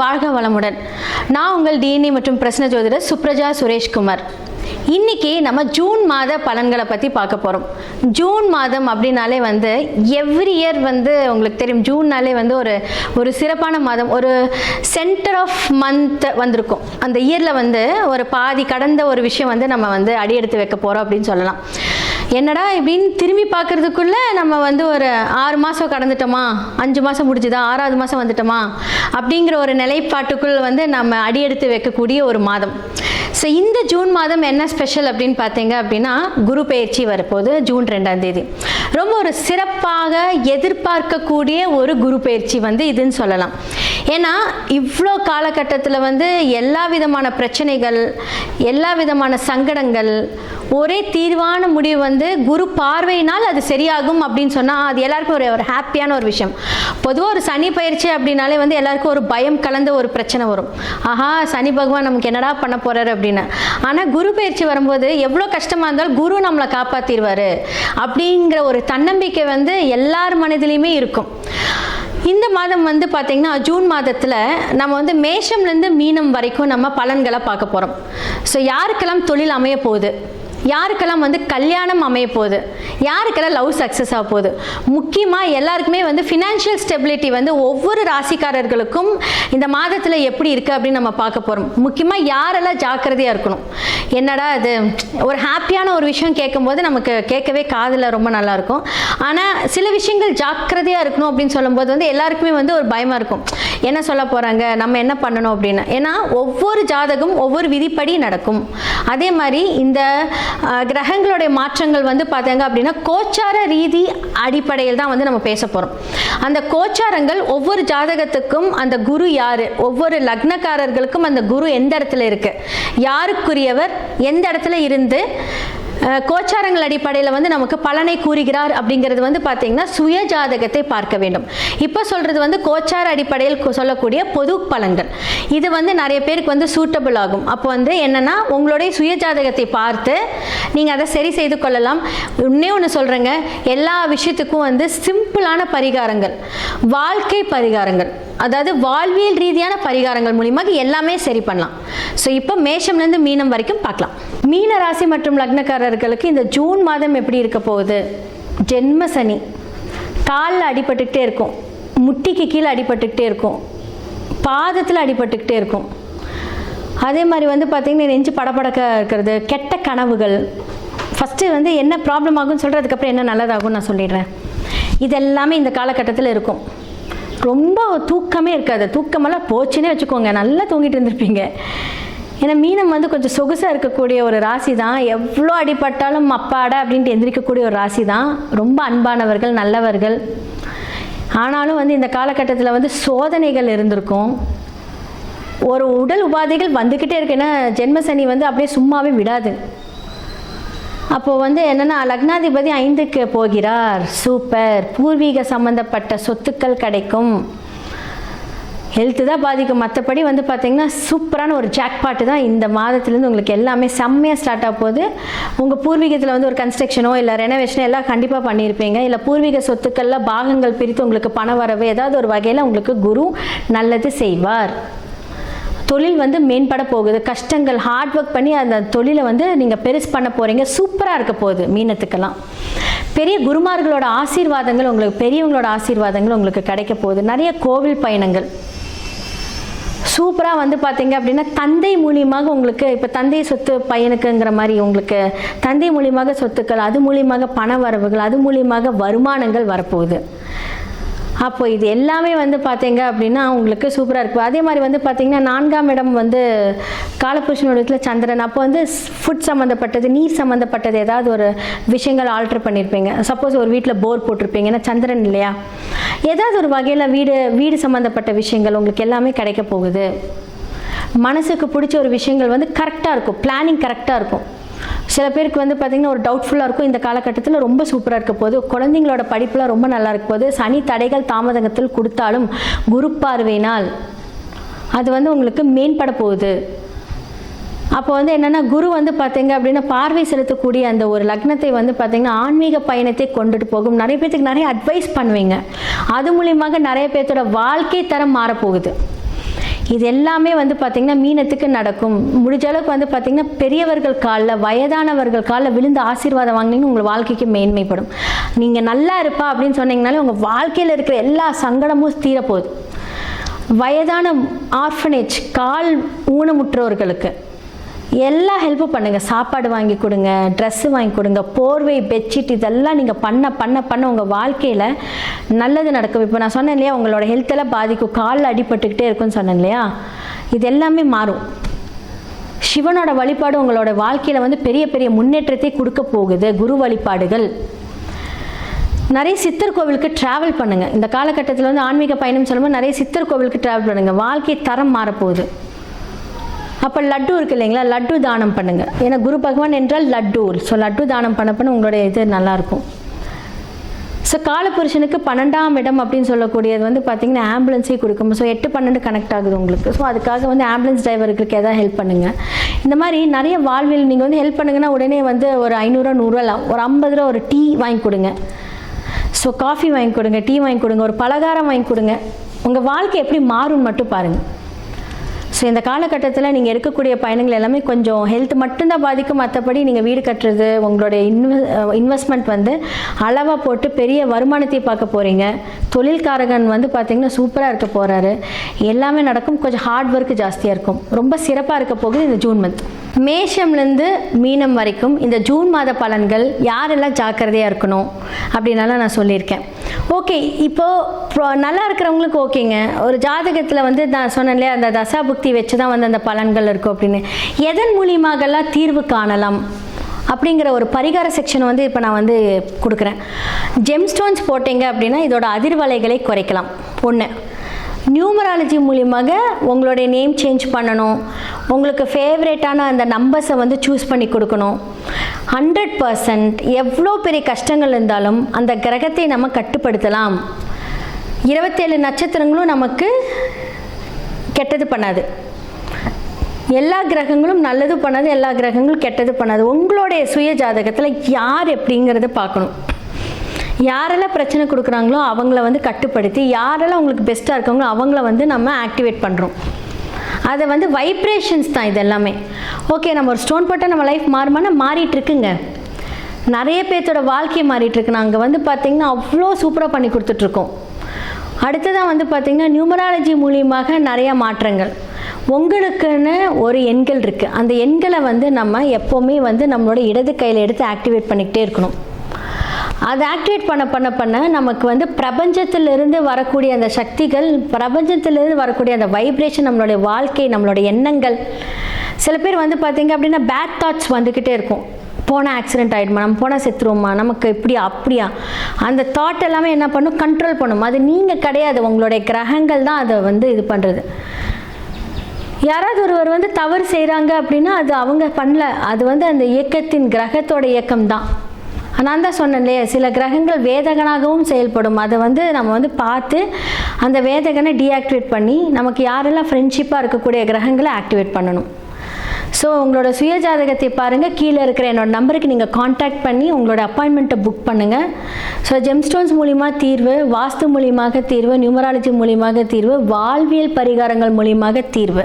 வாழ்க வளமுடன். நான் உங்கள் டிஎன்ஏ மற்றும் பிரசன்ன ஜோதிடர் சுப்ரஜா சுரேஷ்குமார். இன்னைக்கு நம்ம ஜூன் மாத பலன்களை பற்றி பார்க்க போகிறோம். ஜூன் மாதம் அப்படின்னாலே வந்து எவ்ரி இயர் வந்து உங்களுக்கு தெரியும், ஜூன்னாலே வந்து ஒரு சிறப்பான மாதம், ஒரு சென்டர் ஆஃப் மந்த் வந்திருக்கும். அந்த இயரில் வந்து ஒரு பாதி கடந்த ஒரு விஷயம் வந்து நம்ம வந்து அடியெடுத்து வைக்க போகிறோம் அப்படின்னு சொல்லலாம். என்னடா இப்படின்னு திரும்பி பார்க்கறதுக்குள்ளே நம்ம வந்து ஒரு 6 மாதம் கடந்துட்டோமா, 5 மாதம் முடிஞ்சுதா, 6வது மாதம் வந்துட்டோமா அப்படிங்கிற ஒரு நிலைப்பாட்டுக்குள் வந்து நம்ம அடியெடுத்து வைக்கக்கூடிய ஒரு மாதம். ஸோ இந்த ஜூன் மாதம் என்ன ஸ்பெஷல் அப்படின்னு பார்த்தீங்க அப்படின்னா, குரு பெயர்ச்சி வரப்போகுது ஜூன் 2ஆம் தேதி. ரொம்ப ஒரு சிறப்பாக எதிர்பார்க்கக்கூடிய ஒரு குரு பெயர்ச்சி வந்து இதுன்னு சொல்லலாம். ஏன்னா இவ்வளோ காலகட்டத்தில் வந்து எல்லா விதமான பிரச்சனைகள், எல்லா விதமான சங்கடங்கள், ஒரே தீர்வான முடிவு வந்து குரு பார்வையினால் அது சரியாகும் அப்படின்னு சொன்னால் அது எல்லாருக்கும் ஒரு ஹாப்பியான ஒரு விஷயம். பொதுவாக ஒரு சனி பயிற்சி அப்படின்னாலே வந்து எல்லாருக்கும் ஒரு பயம் கலந்த ஒரு பிரச்சனை வரும். ஆஹா, சனி பகவான் நமக்கு என்னடா பண்ண போறாரு அப்படின்னு. ஆனால் குரு பயிற்சி வரும்போது எவ்வளோ கஷ்டமாக இருந்தாலும் குரு நம்மளை காப்பாற்றிடுவார் அப்படிங்கிற ஒரு தன்னம்பிக்கை வந்து எல்லார் மனதிலையுமே இருக்கும். இந்த மாதம் வந்து பார்த்திங்கன்னா ஜூன் மாதத்தில் நம்ம வந்து மேஷம்லேருந்து மீனம் வரைக்கும் நம்ம பலன்களை பார்க்க போகிறோம். ஸோ யாருக்கெல்லாம் தொழில் அமைய போகுது, யாருக்கெல்லாம் வந்து கல்யாணம் அமைய போகுது, யாருக்கெல்லாம் லவ் சக்ஸஸ் ஆக போகுது, முக்கியமாக எல்லாருக்குமே வந்து ஃபினான்ஷியல் ஸ்டெபிலிட்டி வந்து ஒவ்வொரு ராசிக்காரர்களுக்கும் இந்த மாதத்தில் எப்படி இருக்குது அப்படின்னு நம்ம பார்க்க போகிறோம். முக்கியமாக யாரெல்லாம் ஜாக்கிரதையாக இருக்கணும். என்னடா அது ஒரு ஹாப்பியான ஒரு விஷயம் கேட்கும்போது நமக்கு கேட்கவே காதில் ரொம்ப நல்லாயிருக்கும். ஆனால் சில விஷயங்கள் ஜாக்கிரதையாக இருக்கணும் அப்படின்னு சொல்லும்போது வந்து எல்லாருக்குமே வந்து ஒரு பயமாக இருக்கும். என்ன சொல்ல போகிறாங்க, நம்ம என்ன பண்ணணும் அப்படின்னு. ஏன்னா ஒவ்வொரு ஜாதகம் ஒவ்வொரு விதிப்படி நடக்கும். அதே மாதிரி இந்த கிரகங்களுடைய மாற்றங்கள் வந்து பார்த்தாங்க அப்படின்னா கோச்சார ரீதி அடிப்படையில் தான் வந்து நம்ம பேச போகிறோம். அந்த கோச்சாரங்கள் ஒவ்வொரு ஜாதகத்துக்கும் அந்த குரு யாரு, ஒவ்வொரு லக்னக்காரர்களுக்கும் அந்த குரு எந்த இடத்துல இருக்கு, யாருக்குரியவர் எந்த இடத்துல இருந்து கோச்சாரங்கள் அடிப்படையில் வந்து நமக்கு பலனை கூறுகிறார் அப்படிங்கிறது வந்து பார்த்தீங்கன்னா சுய ஜாதகத்தை பார்க்க வேண்டும். இப்போ சொல்கிறது வந்து கோச்சார அடிப்படையில் சொல்லக்கூடிய பொது பலன்கள். இது வந்து நிறைய பேருக்கு வந்து சூட்டபிள் ஆகும். அப்போ வந்து என்னென்னா உங்களுடைய சுய ஜாதகத்தை பார்த்து நீங்கள் அதை சரி செய்து கொள்ளலாம். இன்னே ஒன்று சொல்கிறேங்க, எல்லா விஷயத்துக்கும் வந்து சிம்பிளான பரிகாரங்கள், வாழ்க்கை பரிகாரங்கள், அதாவது வாழ்வியல் ரீதியான பரிகாரங்கள் மூலியமாக எல்லாமே சரி பண்ணலாம். ஸோ இப்போ மேஷம்லேருந்து மீனம் வரைக்கும் பார்க்கலாம். மீன ராசி மற்றும் லக்னக்காரர்களுக்கு இந்த ஜூன் மாதம் எப்படி இருக்க போகுது? ஜென்ம சனி காலில் அடிபட்டுக்கிட்டே இருக்கும், முட்டிக்கு கீழே அடிபட்டுக்கிட்டே இருக்கும், பாதத்தில் அடிபட்டுக்கிட்டே இருக்கும். அதே மாதிரி வந்து பார்த்திங்கன்னா நெஞ்சு படபடக்க இருக்கிறது, கெட்ட கனவுகள். ஃபஸ்ட்டு வந்து என்ன ப்ராப்ளம் ஆகும்னு சொல்கிறதுக்கப்புறம் என்ன நல்லதாகும்னு நான் சொல்லிடுறேன். இதெல்லாமே இந்த காலகட்டத்தில் இருக்கும். ரொம்ப தூக்கமே இருக்காது, தூக்கமெல்லாம் போச்சுன்னே வச்சுக்கோங்க, நல்லா தூங்கிட்டு இருந்திருப்பீங்க. ஏன்னா மீனம் வந்து கொஞ்சம் சொகுசாக இருக்கக்கூடிய ஒரு ராசி தான். எவ்வளோ அடிபட்டாலும் அப்பாடா அப்படின்ட்டு எந்திரிக்கக்கூடிய ஒரு ராசி தான். ரொம்ப அன்பானவர்கள், நல்லவர்கள். ஆனாலும் வந்து இந்த காலகட்டத்தில் வந்து சோதனைகள் இருந்திருக்கும். ஒரு உடல் உபாதைகள் வந்துக்கிட்டே இருக்கு. ஏன்னா ஜென்மசனி வந்து அப்படியே சும்மாவே விடாது. அப்போது வந்து என்னென்னா லக்னாதிபதி 5க்கு போகிறார். சூப்பர். பூர்வீக சம்மந்தப்பட்ட சொத்துக்கள் கிடைக்கும். ஹெல்த்து தான் பாதிக்கும், மற்றபடி வந்து பார்த்திங்கன்னா சூப்பரான ஒரு ஜாக்பாட்டு தான் இந்த மாதத்துலேருந்து உங்களுக்கு எல்லாமே செம்மையாக ஸ்டார்ட் ஆக போகுது. உங்கள் பூர்வீகத்தில் வந்து ஒரு கன்ஸ்ட்ரக்ஷனோ இல்லை ரெனோவேஷனோ எல்லாம் கண்டிப்பாக பண்ணியிருப்பீங்க. இல்லை பூர்வீக சொத்துக்களில் பாகங்கள் பிரித்து உங்களுக்கு பண வரவு ஏதாவது ஒரு வகையில் உங்களுக்கு குரு நல்லது செய்வார். தொழில் வந்து மேம்பட போகுது. கஷ்டங்கள் ஹார்ட் ஒர்க் பண்ணி அந்த தொழிலை வந்து நீங்கள் பெருசு பண்ண போகிறீங்க. சூப்பராக இருக்க போகுது மீனத்துக்கெல்லாம். பெரிய குருமார்களோட ஆசீர்வாதங்கள் உங்களுக்கு, பெரியவங்களோட ஆசீர்வாதங்கள் உங்களுக்கு கிடைக்க போகுது. நிறைய கோவில் பயணங்கள் சூப்பராக வந்து பார்த்தீங்க அப்படின்னா தந்தை மூலியமாக உங்களுக்கு, இப்போ தந்தை சொத்து பையனுக்குங்கிற மாதிரி உங்களுக்கு தந்தை மூலியமாக சொத்துக்கள், அது மூலியமாக பண வரவுகள், அது மூலியமாக வருமானங்கள் வரப்போகுது. அப்போ இது எல்லாமே வந்து பார்த்தீங்க அப்படின்னா உங்களுக்கு சூப்பராக இருக்கும். அதே மாதிரி வந்து பார்த்தீங்கன்னா 4ஆம் இடம் வந்து காலபுருஷனோட இடத்துல சந்திரன். அப்போ வந்து ஃபுட் சம்மந்தப்பட்டது, நீர் சம்மந்தப்பட்டது ஏதாவது ஒரு விஷயங்கள் ஆல்ட்ரு பண்ணியிருப்பீங்க. சப்போஸ் ஒரு வீட்டில் போர் போட்டிருப்பீங்க, ஏன்னா சந்திரன் இல்லையா, ஏதாவது ஒரு வகையில் வீடு சம்மந்தப்பட்ட விஷயங்கள் உங்களுக்கு எல்லாமே கிடைக்க போகுது. மனசுக்கு பிடிச்ச ஒரு விஷயங்கள் வந்து கரெக்டாக இருக்கும், பிளானிங் கரெக்டாக இருக்கும். சில பேருக்கு வந்து பார்த்திங்கன்னா ஒரு டவுட்ஃபுல்லாக இருக்கும். இந்த காலகட்டத்தில் ரொம்ப சூப்பராக இருக்க போது. குழந்தைங்களோட படிப்புலாம் ரொம்ப நல்லா இருக்க போது. சனி தடைகள் தாமதத்தில் கொடுத்தாலும் குரு பார்வையினால் அது வந்து உங்களுக்கு மேம்பட போகுது. அப்போ வந்து என்னென்னா குரு வந்து பார்த்தீங்க அப்படின்னா பார்வை செலுத்தக்கூடிய அந்த ஒரு லக்னத்தை வந்து பார்த்திங்கன்னா ஆன்மீக பயணத்தை கொண்டுட்டு போகும். நிறைய பேர்த்துக்கு நிறைய அட்வைஸ் பண்ணுவீங்க. அது மூலியமாக நிறைய பேர்த்தோட வாழ்க்கை தரம் மாறப்போகுது. இது எல்லாமே வந்து பார்த்திங்கன்னா மீனத்துக்கு நடக்கும். முடிஞ்ச அளவுக்கு வந்து பார்த்திங்கன்னா பெரியவர்கள் காலில், வயதானவர்கள் காலில் விழுந்து ஆசீர்வாதம் வாங்கினீங்கன்னு உங்கள் வாழ்க்கைக்கு மேன்மைப்படும். நீங்கள் நல்லா இருப்பா அப்படின்னு சொன்னீங்கனாலே உங்கள் வாழ்க்கையில் இருக்கிற எல்லா சங்கடமும் தீரப்போகுது. வயதான ஆர்ஃபனேஜ், கால் ஊனமுற்றோர்களுக்கு எல்லா ஹெல்ப்பும் பண்ணுங்கள். சாப்பாடு வாங்கி கொடுங்க, ட்ரெஸ்ஸு வாங்கி கொடுங்க, போர்வை, பெட்ஷீட், இதெல்லாம் நீங்கள் பண்ண உங்கள் வாழ்க்கையில் நல்லது நடக்கும். இப்போ நான் சொன்னேன் இல்லையா, உங்களோட ஹெல்த்தெல்லாம் பாதிக்கும், காலில் அடிபட்டுக்கிட்டே இருக்குன்னு சொன்னேன் இல்லையா, இது எல்லாமே மாறும். சிவனோட வழிபாடு உங்களோட வாழ்க்கையில் வந்து பெரிய பெரிய முன்னேற்றத்தை கொடுக்க போகுது. குரு வழிபாடுகள். நிறைய சித்தர் கோவிலுக்கு ட்ராவல் பண்ணுங்கள். இந்த காலகட்டத்தில் வந்து ஆன்மீக பயணம் சொல்லும்போது நிறைய சித்தர் கோவிலுக்கு ட்ராவல் பண்ணுங்கள். வாழ்க்கை தரம் மாறப்போகுது. அப்போ லட்டு இருக்குது இல்லைங்களா, லட்டு தானம் பண்ணுங்கள். ஏன்னா குரு பகவான் என்றால் லட்டு. ஸோ லட்டு தானம் பண்ண உங்களுடைய இது நல்லாயிருக்கும். ஸோ காலபுருஷனுக்கு 12ஆம் இடம் அப்படின்னு சொல்லக்கூடியது வந்து பார்த்திங்கன்னா ஆம்புலன்ஸே கொடுக்கும். ஸோ 8-12 கனெக்ட் ஆகுது உங்களுக்கு. ஸோ அதுக்காக வந்து ஆம்புலன்ஸ் டிரைவர்களுக்கு எதாவது ஹெல்ப் பண்ணுங்கள். இந்த மாதிரி நிறைய வாழ்வில் நீங்கள் வந்து ஹெல்ப் பண்ணுங்கன்னா உடனே வந்து ஒரு 500 100 ஒரு 50 ரூபா ஒரு டீ வாங்கி கொடுங்க. ஸோ காஃபி வாங்கி கொடுங்க, டீ வாங்கி கொடுங்க, ஒரு பலகாரம் வாங்கி கொடுங்க. உங்கள் வாழ்க்கை எப்படி மாறும்னு மட்டும் பாருங்கள். ஸோ இந்த காலகட்டத்தில் நீங்கள் இருக்கக்கூடிய பயணங்கள் எல்லாமே கொஞ்சம் ஹெல்த் மட்டும்தான் பாதிக்கும். மற்றபடி நீங்கள் வீடு கட்டுறது, உங்களுடைய இன்வெஸ்ட்மெண்ட் வந்து அளவாக போட்டு பெரிய வருமானத்தை பார்க்க போகிறீங்க. தொழில்காரகன் வந்து பார்த்திங்கன்னா சூப்பராக இருக்க போகிறாரு. எல்லாமே நடக்கும். கொஞ்சம் ஹார்ட் ஒர்க் ஜாஸ்தியாக இருக்கும். ரொம்ப சிறப்பாக இருக்க போகுது இந்த ஜூன் மந்த். மேஷம்லேருந்து மீனம் வரைக்கும் இந்த ஜூன் மாத பலன்கள் யாரெல்லாம் ஜாக்கிரதையாக இருக்கணும் அப்படின்னால நான் சொல்லியிருக்கேன். ஓகே, இப்போது நல்லா இருக்கிறவங்களுக்கு ஓகேங்க. ஒரு ஜாதகத்தில் வந்து நான் சொன்னேன் இல்லையா, அந்த தசாபுக்தி வச்சு தான் வந்து அந்த பலன்கள் இருக்கும் அப்படின்னு. எதன் மூலியமாகலாம் தீர்வு காணலாம் அப்படிங்கிற ஒரு பரிகார செக்ஷன் வந்து இப்போ நான் வந்து கொடுக்குறேன். ஜெம்ஸ்டோன்ஸ் போட்டிங்க அப்படின்னா இதோட அதிர்வலைகளை குறைக்கலாம். ஒன்று, நியூமராலஜி மூலியமாக உங்களுடைய நேம் சேஞ்ச் பண்ணணும். உங்களுக்கு ஃபேவரேட்டான அந்த நம்பர்ஸை வந்து சூஸ் பண்ணி கொடுக்கணும். 100% எவ்வளோ பெரிய கஷ்டங்கள் இருந்தாலும் அந்த கிரகத்தை நம்ம கட்டுப்படுத்தலாம். 27 நட்சத்திரங்களும் நமக்கு கெட்டது பண்ணாது. எல்லா கிரகங்களும் நல்லது பண்ணாது, எல்லா கிரகங்களும் கெட்டது பண்ணாது. உங்களுடைய சுய ஜாதகத்தில் யார் எப்படிங்கிறத பார்க்கணும். யாரெல்லாம் பிரச்சனை கொடுக்குறாங்களோ அவங்கள வந்து கட்டுப்படுத்தி, யாரெல்லாம் உங்களுக்கு பெஸ்ட்டாக இருக்காங்களோ அவங்கள வந்து நம்ம ஆக்டிவேட் பண்ணுறோம். அதை வந்து வைப்ரேஷன்ஸ் தான் இது எல்லாமே. ஓகே, நம்ம ஒரு ஸ்டோன் போட்டால் நம்ம லைஃப் மாறுமானா மாறிட்டுருக்குங்க. நிறைய பேர்த்தோட வாழ்க்கையை மாறிட்டுருக்கு. நாங்கள் வந்து பார்த்திங்கன்னா அவ்வளோ சூப்பராக பண்ணி கொடுத்துட்ருக்கோம். அடுத்ததான் வந்து பார்த்திங்கன்னா நியூமராலஜி மூலியமாக நிறையா மாற்றங்கள். உங்களுக்குன்னு ஒரு எண்கள் இருக்குது. அந்த எண்களை வந்து நம்ம எப்போவுமே வந்து நம்மளோட இடது கையில் எடுத்து ஆக்டிவேட் பண்ணிக்கிட்டே இருக்கணும். அதை ஆக்டிவேட் பண்ண நமக்கு வந்து பிரபஞ்சத்திலிருந்து வரக்கூடிய அந்த சக்திகள், பிரபஞ்சத்திலிருந்து வரக்கூடிய அந்த வைப்ரேஷன், நம்மளுடைய வாழ்க்கை, நம்மளுடைய எண்ணங்கள். சில பேர் வந்து பார்த்திங்க அப்படின்னா பேட் தாட்ஸ் வந்துக்கிட்டே இருக்கும். போனால் ஆக்சிடென்ட் ஆகிடுமா, நம்ம போனால் செத்துருவோமா, நமக்கு இப்படியா அப்படியா, அந்த தாட் எல்லாமே என்ன பண்ணும், கண்ட்ரோல் பண்ணும். அது நீங்கள் கிடையாது, உங்களுடைய கிரகங்கள் தான் அதை வந்து இது பண்ணுறது. யாராவது ஒருவர் வந்து தவறு செய்கிறாங்க அப்படின்னா அது அவங்க பண்ணல, அது வந்து அந்த இயக்கத்தின் கிரகத்தோட இயக்கம் தான். நான் தான் சொன்னேன் இல்லையா, சில கிரகங்கள் வேதகனாகவும் செயல்படும். அதை வந்து நம்ம வந்து பார்த்து அந்த வேதகனை டீஆக்டிவேட் பண்ணி நமக்கு யாரெல்லாம் ஃப்ரெண்ட்ஷிப்பாக இருக்கக்கூடிய கிரகங்களை ஆக்டிவேட் பண்ணணும். ஸோ உங்களோட சுய ஜாதகத்தை பாருங்கள். கீழே இருக்கிற என்னோட நம்பருக்கு நீங்கள் காண்டாக்ட் பண்ணி உங்களோட அப்பாயின்மெண்ட்டை புக் பண்ணுங்கள். ஸோ ஜெம்ஸ்டோன்ஸ் மூலிமா தீர்வு, வாஸ்து மூலியமாக தீர்வு, நியூமராலஜி மூலியமாக தீர்வு, வாழ்வியல் பரிகாரங்கள் மூலியமாக தீர்வு,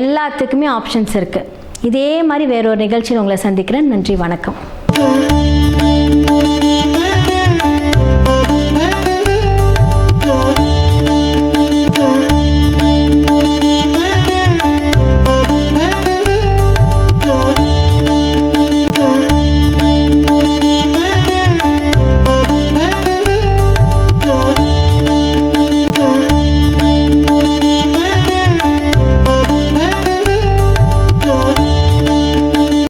எல்லாத்துக்குமே ஆப்ஷன்ஸ் இருக்குது. இதே மாதிரி வேறொரு நிகழ்ச்சியில் உங்களை சந்திக்கிறேன். நன்றி, வணக்கம்.